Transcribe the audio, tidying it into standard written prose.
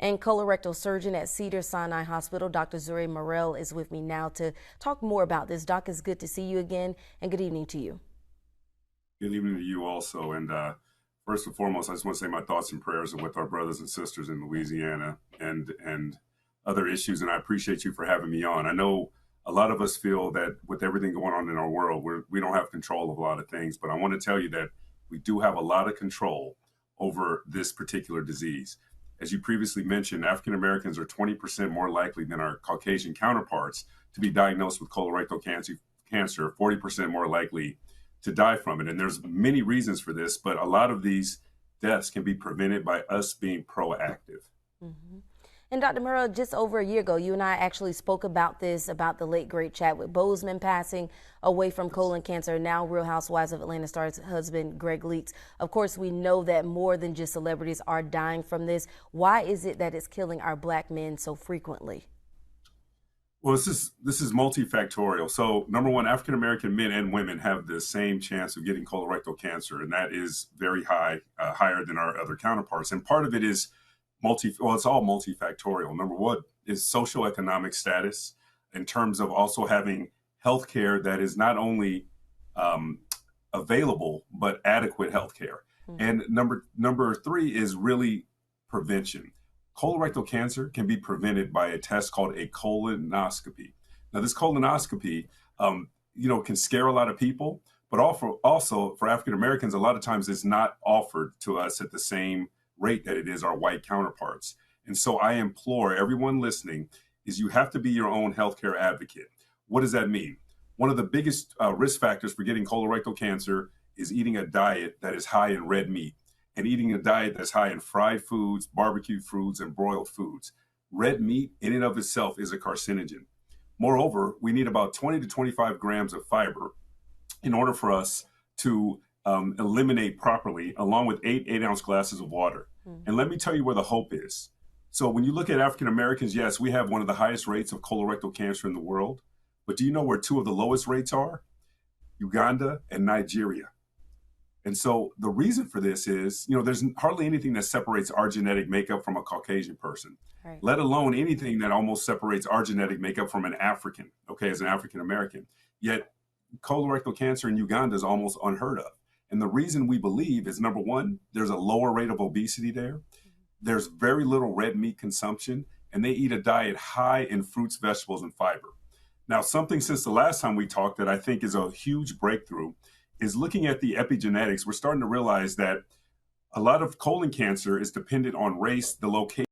and colorectal surgeon at Cedars-Sinai Hospital. Dr. Zuri Morel is with me now to talk more about this. Doc, it's good to see you again, and good evening to you. Good evening to you also. And first and foremost, I just want to say my thoughts and prayers are with our brothers and sisters in Louisiana and other issues. And I appreciate you for having me on. I know a lot of us feel that with everything going on in our world, we don't have control of a lot of things. But I want to tell you that we do have a lot of control over this particular disease. As you previously mentioned, African Americans are 20% more likely than our Caucasian counterparts to be diagnosed with colorectal cancer, 40% more likely to die from it. And there's many reasons for this, but a lot of these deaths can be prevented by us being proactive. Mm-hmm. And Dr. Morel, just over a year ago, you and I actually spoke about this, about the late great Chadwick Boseman passing away from colon cancer. Now Real Housewives of Atlanta star's husband, Greg Leaks. Of course, we know that more than just celebrities are dying from this. Why is it that it's killing our black men so frequently? Well, this is multifactorial. So, number one, African American men and women have the same chance of getting colorectal cancer, and that is very high, higher than our other counterparts. And part of it is it's all multifactorial. Number one is socioeconomic status, in terms of also having health care that is not only available but adequate health care. And number three is really prevention. Colorectal cancer can be prevented by a test called a colonoscopy. Now, this colonoscopy, can scare a lot of people, but also for African Americans, a lot of times it's not offered to us at the same rate that it is our white counterparts. And so I implore everyone listening is you have to be your own healthcare advocate. What does that mean? One of the biggest risk factors for getting colorectal cancer is eating a diet that is high in red meat and eating a diet that's high in fried foods, barbecued foods, and broiled foods. Red meat in and of itself is a carcinogen. Moreover, we need about 20 to 25 grams of fiber in order for us to eliminate properly, along with eight-ounce glasses of water. And let me tell you where the hope is. So when you look at African Americans, yes, we have one of the highest rates of colorectal cancer in the world. But do you know where two of the lowest rates are? Uganda and Nigeria. And so the reason for this is, there's hardly anything that separates our genetic makeup from a Caucasian person, right, let alone anything that almost separates our genetic makeup from an African, as an African American. Yet colorectal cancer in Uganda is almost unheard of. And the reason we believe is, number one, there's a lower rate of obesity there. There's very little red meat consumption, and they eat a diet high in fruits, vegetables, and fiber. Now, something since the last time we talked that I think is a huge breakthrough is looking at the epigenetics. We're starting to realize that a lot of colon cancer is dependent on race, the location.